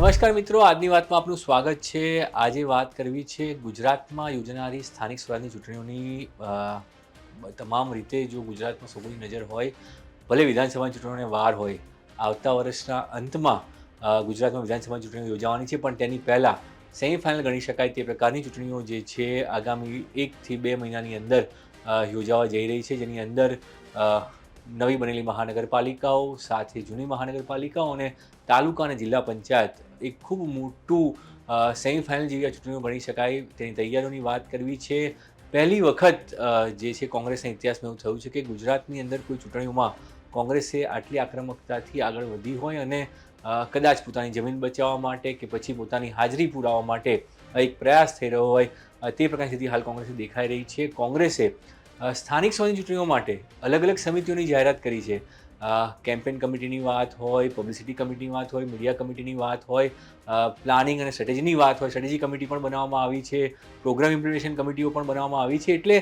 નમસ્કાર મિત્રો, આજની વાતમાં આપનું સ્વાગત છે। આજે વાત કરવી છે ગુજરાતમાં યોજાનારી સ્થાનિક સ્વરાજની ચૂંટણીઓની તમામ રીતે જો ગુજરાતમાં સૌની નજર હોય, ભલે વિધાનસભાની ચૂંટણીઓને વાર હોય, આવતા વર્ષના અંતમાં ગુજરાતમાં વિધાનસભાની ચૂંટણીઓ યોજાવાની છે, પણ તેની પહેલાં સેમિફાઇનલ ગણી શકાય તે પ્રકારની ચૂંટણીઓ જે છે આગામી 1 થી 2 મહિનાની અંદર યોજાવા જઈ રહી છે, જેની અંદર નવી બનેલી મહાનગરપાલિકાઓ સાથે જૂની મહાનગરપાલિકાઓ અને તાલુકા અને જિલ્લા પંચાયત એક ખૂબ મોટું સેમિફાઇનલ જેવી આ ચૂંટણીઓ ગણી શકાય તેની તૈયારીઓની વાત કરવી છે। પહેલી વખત જે છે કોંગ્રેસના ઇતિહાસમાં એવું થયું છે કે ગુજરાતની અંદર કોઈ ચૂંટણીઓમાં કોંગ્રેસે આટલી આક્રમકતાથી આગળ વધી હોય અને કદાચ પોતાની જમીન બચાવવા માટે કે પછી પોતાની હાજરી પુરાવવા માટે એક પ્રયાસ થઈ રહ્યો હોય તે પ્રકારની સ્થિતિ હાલ કોંગ્રેસે દેખાઈ રહી છે। કોંગ્રેસે સ્થાનિક સ્વરાજની ચૂંટણીઓ માટે અલગ અલગ સમિતિઓની જાહેરાત કરી છે। કેમ્પેન કમિટીની વાત હોય, પબ્લિસિટી કમિટીની વાત હોય, મીડિયા કમિટીની વાત હોય, પ્લાનિંગ અને સ્ટ્રેટેજીની વાત હોય, સ્ટ્રેટેજી કમિટી પણ બનાવવામાં આવી છે, પ્રોગ્રામ ઇમ્પ્લિમેન્ટેશન કમિટીઓ પણ બનાવવામાં આવી છે। એટલે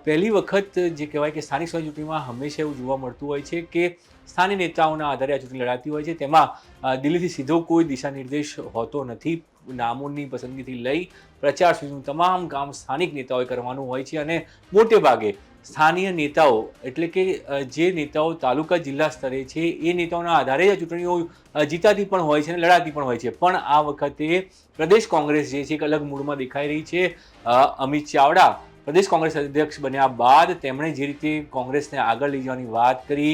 પહેલી વખત જે કહેવાય કે સ્થાનિક સ્વરાજની ચૂંટણીમાં હંમેશા એવું જોવા મળતું હોય છે કે સ્થાનિક નેતાઓના આધારે આ ચૂંટણી લડાતી હોય છે। તેમાં દિલ્હીથી સીધો કોઈ દિશા નિર્દેશ હોતો નથી। નામોની પસંદગીથી લઈ પ્રચાર સુધીનું તમામ કામ સ્થાનિક નેતાઓએ કરવાનું હોય છે અને મોટે ભાગે સ્થાનીય નેતાઓ એટલે કે જે નેતાઓ તાલુકા જિલ્લા સ્તરે છે એ નેતાઓના આધારે આ ચૂંટણીઓ જીતાતી પણ હોય છે અને લડાતી પણ હોય છે। પણ આ વખતે પ્રદેશ કોંગ્રેસ જે છે એક અલગ મૂડમાં દેખાઈ રહી છે। અમિત ચાવડા પ્રદેશ કોંગ્રેસ અધ્યક્ષ બન્યા બાદ તેમણે જે રીતે કોંગ્રેસને આગળ લઈ જવાની વાત કરી,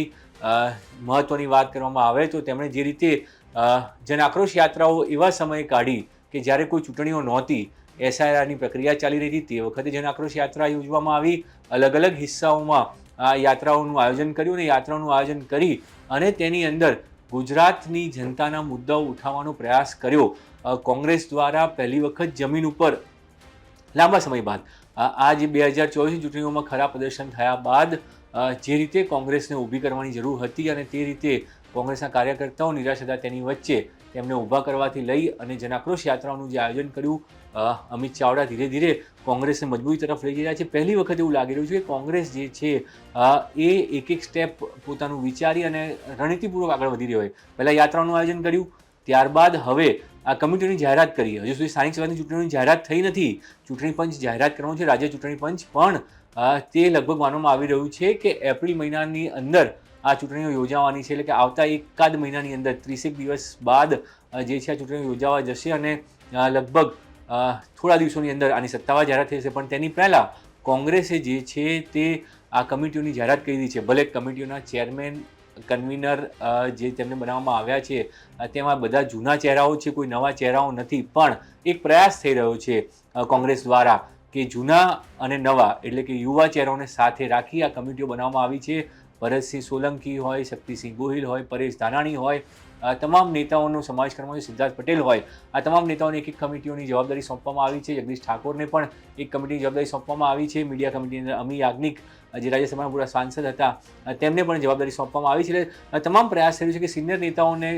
મહત્ત્વની વાત કરવામાં આવે તો તેમણે જે રીતે જન આક્રોશ યાત્રાઓ એવા સમયે કાઢી કે જ્યારે કોઈ ચૂંટણીઓ નહોતી, એસઆઈઆરની પ્રક્રિયા ચાલી રહી હતી, તે વખતે જન આક્રોશ યાત્રા યોજવામાં આવી। અલગ અલગ હિસ્સાઓમાં આ યાત્રાઓનું આયોજન કર્યું અને યાત્રાઓનું આયોજન કરી અને તેની અંદર ગુજરાતની જનતાના મુદ્દાઓ ઉઠાવવાનો પ્રયાસ કર્યો। કોંગ્રેસ દ્વારા પહેલી વખત જમીન ઉપર લાંબા સમય બાદ આ જે 2024ની ચૂંટણીઓમાં ખરાબ પ્રદર્શન થયા બાદ જે રીતે કોંગ્રેસને ઊભી કરવાની જરૂર હતી અને તે રીતે કોંગ્રેસના કાર્યકર્તાઓ નિરાશ હતા તેની વચ્ચે તેમને ઊભા કરવાથી લઈ અને જનાક્રોશ યાત્રાઓનું જે આયોજન કર્યું, અમિત ચાવડા ધીરે ધીરે કોંગ્રેસને મજબૂતી તરફ લઈ રહ્યા છે। પહેલી વખત એવું લાગી રહ્યું છે કે કોંગ્રેસ જે છે એ એક એક સ્ટેપ પોતાનું વિચારી અને રણનીતિપૂર્વક આગળ વધી રહ્યો હોય। પહેલાં યાત્રાનું આયોજન કર્યું, ત્યારબાદ હવે આ કમિટીની જાહેરાત કરી। હજુ સુધી સ્થાનિક સ્વરાજની ચૂંટણીઓની જાહેરાત થઈ નથી, ચૂંટણી પંચ જાહેરાત કરવાનું છે, રાજ્ય ચૂંટણી પંચ, પણ તે લગભગ માનવામાં આવી રહ્યું છે કે એપ્રિલ મહિનાની અંદર આ ચૂંટણીઓ યોજાવાની છે। એટલે કે આવતા એકાદ મહિનાની અંદર 30 દિવસ બાદ જે છે આ ચૂંટણીઓ યોજાવા જશે અને લગભગ થોડા દિવસોની અંદર આની સત્તાવાર જાહેરાત થઈ જશે। પણ તેની પહેલાં કોંગ્રેસે જે છે તે આ કમિટીઓની જાહેરાત કરી દીધી છે। ભલે કમિટીઓના ચેરમેન, કન્વીનર જે તેમને બનાવવામાં આવ્યા છે તેમાં બધા જૂના ચહેરાઓ છે, કોઈ નવા ચહેરાઓ નથી, પણ એક પ્રયાસ થઈ રહ્યો છે કોંગ્રેસ દ્વારા કે જૂના અને નવા એટલે કે યુવા ચહેરાઓને સાથે રાખી આ કમિટીઓ બનાવવામાં આવી છે। ભરતસિંહ સોલંકી હોય, શક્તિસિંહ ગોહિલ હોય, પરેશ ધાનાણી હોય, તમામ નેતાઓનો સમાવેશ કરવામાં આવ્યો, સિદ્ધાર્થ પટેલ હોય, આ તમામ નેતાઓને એક એક કમિટીઓની જવાબદારી સોંપવામાં આવી છે। જગદીશ ઠાકોરને પણ એક કમિટીની જવાબદારી સોંપવામાં આવી છે। મીડિયા કમિટીની અંદર અમી યાજ્ઞિક જે રાજ્યસભાના પૂરા સાંસદ હતા તેમને પણ જવાબદારી સોંપવામાં આવી છે। એટલે તમામ પ્રયાસ થઈ રહ્યો છે કે સિનિયર નેતાઓને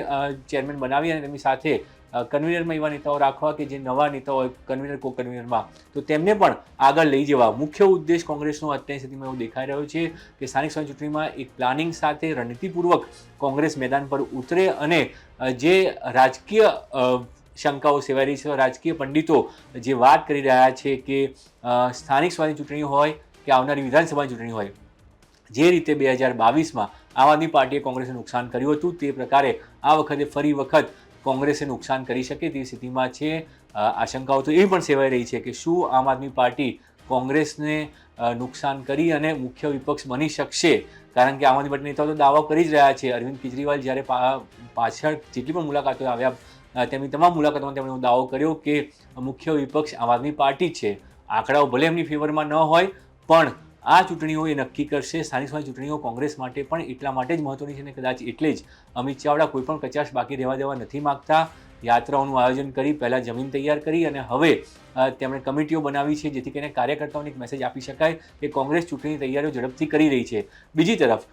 ચેરમેન બનાવી અને તેમની સાથે કન્વીનરમાં એવા નેતાઓ રાખવા કે જે નવા નેતાઓ હોય કન્વીનર કો કન્વીનરમાં, તો તેમને પણ આગળ લઈ જવા મુખ્ય ઉદ્દેશ કોંગ્રેસનો અત્યારની સ્થિતિમાં એવું દેખાઈ રહ્યો છે કે સ્થાનિક સ્વરાજ ચૂંટણીમાં એક પ્લાનિંગ સાથે રણનીતિપૂર્વક કોંગ્રેસ મેદાન પર ઉતરે અને જે રાજકીય શંકાઓ સેવાઈ રહી છે, રાજકીય પંડિતો જે વાત કરી રહ્યા છે કે સ્થાનિક સ્વરાજની ચૂંટણી હોય કે આવનારી વિધાનસભાની ચૂંટણી હોય, જે રીતે 2022માં આમ આદમી પાર્ટીએ કોંગ્રેસને નુકસાન કર્યું હતું તે પ્રકારે આ વખતે ફરી વખત કોંગ્રેસે નુકસાન કરી શકે તેવી સ્થિતિમાં છે। આશંકાઓ તો એ પણ સેવાઈ રહી છે કે શું આમ આદમી પાર્ટી કોંગ્રેસને નુકસાન કરી અને મુખ્ય વિપક્ષ બની શકશે, કારણ કે આમ આદમી પાર્ટી નેતાઓ તો દાવો કરી જ રહ્યા છે। અરવિંદ કેજરીવાલ જ્યારે પાછળ જેટલી પણ મુલાકાતો આવ્યા તેમની તમામ મુલાકાતોમાં તેમણે દાવો કર્યો કે મુખ્ય વિપક્ષ આમ આદમી પાર્ટી છે। આંકડાઓ ભલે એમની ફેવરમાં ન હોય પણ આ ચૂંટણીઓ એ નક્કી કરશે। સ્થાનિક સ્વરાજની ચૂંટણીઓ કોંગ્રેસ માટે પણ એટલા માટે જ મહત્વની છે અને કદાચ એટલે જ અમિત ચાવડા કોઈ પણ કચાશ બાકી રહેવા દેવા નથી માગતા। યાત્રાઓનું આયોજન કરી, પહેલાં જમીન તૈયાર કરી અને હવે તેમણે કમિટીઓ બનાવી છે જેથી કરીને કાર્યકર્તાઓને એક મેસેજ આપી શકાય કે કોંગ્રેસ ચૂંટણીની તૈયારીઓ ઝડપથી કરી રહી છે। બીજી તરફ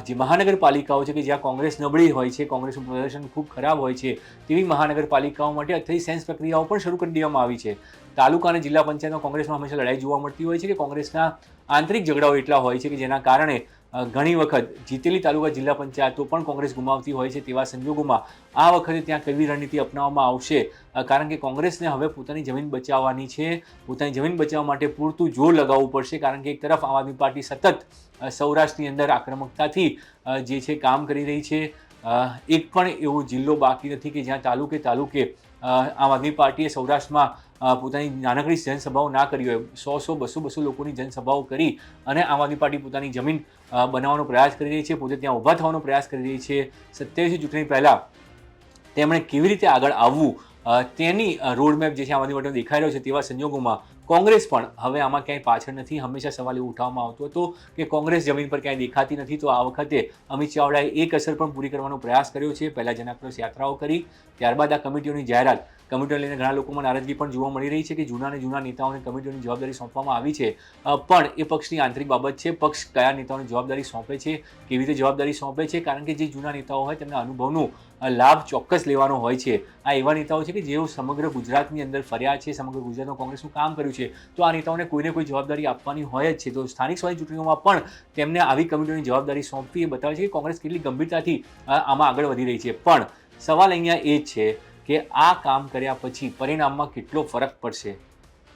જે મહાનગરપાલિકાઓ છે કે જ્યાં કોંગ્રેસ નબળી હોય છે, કોંગ્રેસનું પ્રદર્શન ખૂબ ખરાબ હોય છે, તેવી મહાનગરપાલિકાઓ માટે અત્યારે સેન્સ પ્રક્રિયાઓ પણ શરૂ કરી દેવામાં આવી છે। તાલુકા અને જિલ્લા પંચાયતમાં કોંગ્રેસમાં હંમેશા લડાઈ જોવા મળતી હોય છે કે કોંગ્રેસના આંતરિક ઝઘડાઓ એટલા હોય છે કે જેના કારણે ઘણી વખત જીતેલી તાલુકા જિલ્લા પંચાયતો પણ કોંગ્રેસ ગુમાવતી હોય છે, તેવા સંજોગોમાં આ વખતે ત્યાં કેવી રણનીતિ અપનાવવામાં આવશે, કારણ કે કોંગ્રેસને હવે પોતાની જમીન બચાવવાની છે. પોતાની જમીન બચાવવા માટે પૂરતું જોર લગાવવું પડશે, કારણ કે એક તરફ આમ આદમી પાર્ટી સતત સૌરાષ્ટ્રની અંદર આક્રમકતાથી જે છે કામ કરી રહી છે. એક પણ એવો જિલ્લો બાકી નથી કે જ્યાં તાલુકે આમ આદમી પાર્ટીએ સૌરાષ્ટ્રમાં પોતાની નાનકડી જનસભાઓ ના કરી હોય. 100 200 લોકોની જનસભાઓ કરી અને આમ આદમી પાર્ટી પોતાની જમીન બનાવવાનો પ્રયાસ કરી રહી છે, પોતે ત્યાં ઊભા થવાનો પ્રયાસ કરી રહી છે. 27 ચૂંટણી પહેલાં તેમણે કેવી રીતે આગળ આવવું તેની રોડમેપ જે છે આમ આદમી પાર્ટીનો દેખાઈ રહ્યો છે. તેવા સંજોગોમાં કોંગ્રેસ પણ હવે આમાં ક્યાંય પાછળ નથી. હંમેશા સવાલ એવું ઉઠાવવામાં આવતો હતો કે કોંગ્રેસ જમીન પર ક્યાંય દેખાતી નથી, તો આ વખતે અમિત ચાવડાએ એક અસર પણ પૂરી કરવાનો પ્રયાસ કર્યો છે. પહેલાં જનાક્રોશ યાત્રાઓ કરી, ત્યારબાદ આ કમિટીઓની જાહેરાત. કમિટીઓ લઈને ઘણા લોકોમાં નારાજગી પણ જોવા મળી રહી છે કે જૂના નેતાઓને કમિટીઓની જવાબદારી સોંપવામાં આવી છે, પણ એ પક્ષની આંતરિક બાબત છે. પક્ષ કયા નેતાઓને જવાબદારી સોંપે છે, કેવી રીતે જવાબદારી સોંપે છે, કારણ કે જે જૂના નેતાઓ હોય તેમના અનુભવનો લાભ ચોક્કસ લેવાનો હોય છે. આ એવા નેતાઓ છે કે જેઓ સમગ્ર ગુજરાતની અંદર ફર્યા છે, સમગ્ર ગુજરાતમાં કોંગ્રેસનું કામ કર્યું છે, તો આ નેતાઓને કોઈને કોઈ જવાબદારી આપવાની હોય જ છે. તો સ્થાનિક સ્વરાજ્ય ચૂંટણીઓમાં પણ તેમને આવી કમિટીઓની જવાબદારી સોંપવી એ બતાવે છે કે કોંગ્રેસ કેટલી ગંભીરતાથી આમાં આગળ વધી રહી છે. પણ સવાલ અહીંયા એ જ છે કે આ કામ કર્યા પછી પરિણામમાં કેટલો ફરક પડશે.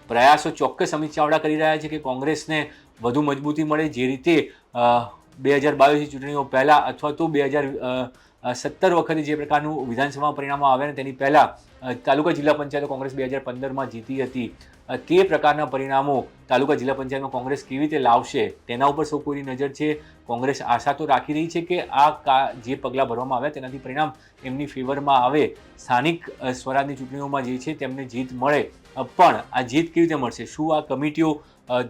પ્રયાસો ચોક્કસ અમિત ચાવડા કરી રહ્યા છે કે કોંગ્રેસને વધુ મજબૂતી મળે, જે રીતે 2022 ચૂંટણીઓ પહેલાં અથવા તો 2017 વખતે જે પ્રકારનું વિધાનસભા પરિણામો આવ્યા ને તેની પહેલાં તાલુકા જિલ્લા પંચાયતો કોંગ્રેસ 2015માં જીતી હતી, તે પ્રકારના પરિણામો તાલુકા જિલ્લા પંચાયતમાં કોંગ્રેસ કેવી રીતે લાવશે તેના ઉપર સૌ કોઈની નજર છે. કોંગ્રેસ આશા તો રાખી રહી છે કે જે પગલાં ભરવામાં આવ્યા તેનાથી પરિણામ એમની ફેવરમાં આવે, સ્થાનિક સ્વરાજની ચૂંટણીઓમાં જે છે તેમને જીત મળે. પણ આ જીત કેવી રીતે મળશે? શું આ કમિટીઓ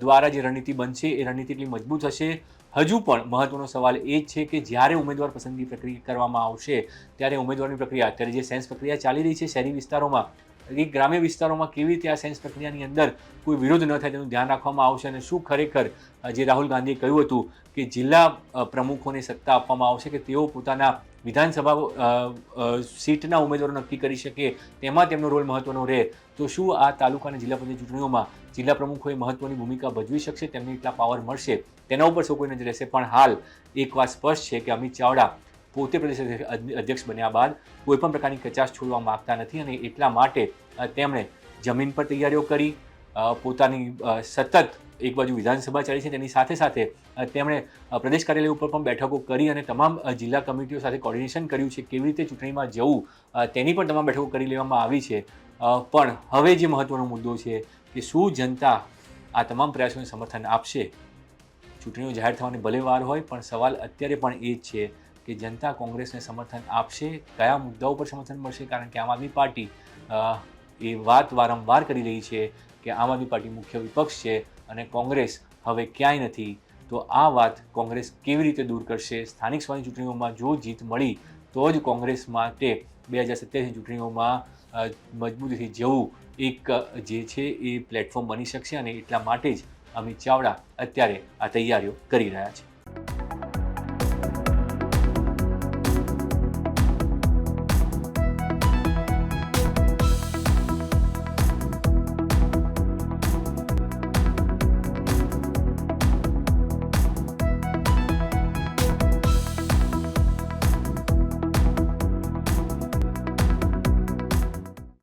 દ્વારા જે રણનીતિ બનશે એ રણનીતિ એટલી મજબૂત હશે? હજુ પણ મહત્વનો સવાલ એ જ છે કે જ્યારે ઉમેદવાર પસંદગી પ્રક્રિયા કરવામાં આવશે ત્યારે ઉમેદવારની પ્રક્રિયા, અત્યારે જે સેન્સ પ્રક્રિયા ચાલી રહી છે શહેરી વિસ્તારોમાં, એ ગ્રામ્ય વિસ્તારોમાં કેવી રીતે આ સેન્સ પ્રક્રિયાની અંદર કોઈ વિરોધ ન થાય તેનું ધ્યાન રાખવામાં આવશે. અને શું ખરેખર જે રાહુલ ગાંધીએ કહ્યું હતું કે જિલ્લા પ્રમુખોને સત્તા આપવામાં આવશે કે તેઓ પોતાના વિધાનસભા સીટના ઉમેદવારો નક્કી કરી શકે, તેમાં તેમનો રોલ મહત્વનો રહે, તો શું આ તાલુકા અને જિલ્લા પંચાયત ચૂંટણીઓમાં જિલ્લા પ્રમુખોએ મહત્વની ભૂમિકા ભજવી શકશે, તેમને એટલા પાવર મળશે? તેના ઉપર સૌ કોઈ નજર રહેશે. પણ હાલ એક વાત સ્પષ્ટ છે કે અમિત ચાવડા પોતે પ્રદેશ અધ્યક્ષ બન્યા બાદ કોઈપણ પ્રકારની કચાશ છોડવા માગતા નથી, અને એટલા માટે તેમણે જમીન પર તૈયારીઓ કરી, પોતાની સતત એક બાજુ વિધાનસભા ચાલી છે તેની સાથે સાથે તેમણે પ્રદેશ કાર્યાલય ઉપર પણ બેઠકો કરી અને તમામ જિલ્લા કમિટીઓ સાથે કોર્ડિનેશન કર્યું છે. કેવી રીતે ચૂંટણીમાં જવું તેની પણ તમામ બેઠકો કરી લેવામાં આવી છે. પણ હવે જે મહત્વનો મુદ્દો છે કે શું જનતા આ તમામ પ્રયાસોને સમર્થન આપશે? ચૂંટણીઓ જાહેર થવાની ભલે વાર હોય, પણ સવાલ અત્યારે પણ એ જ છે કે જનતા કોંગ્રેસને સમર્થન આપશે, કયા મુદ્દાઓ પર સમર્થન મળશે? કારણ કે આમ આદમી પાર્ટી એ વાત વારંવાર કરી રહી છે કે આમ આદમી પાર્ટી મુખ્ય વિપક્ષ છે અને કોંગ્રેસ હવે ક્યાંય નથી. તો આ વાત કોંગ્રેસ કેવી રીતે દૂર કરશે? સ્થાનિક સ્વરાજ્યની ચૂંટણીઓમાં જો જીત મળી તો જ કોંગ્રેસ માટે 2027ની ચૂંટણીઓમાં મજબૂતીથી જવું એક જે છે એ પ્લેટફોર્મ બની શકશે, અને એટલા માટે જ અમિત ચાવડા અત્યારે આ તૈયારીઓ કરી રહ્યા છે.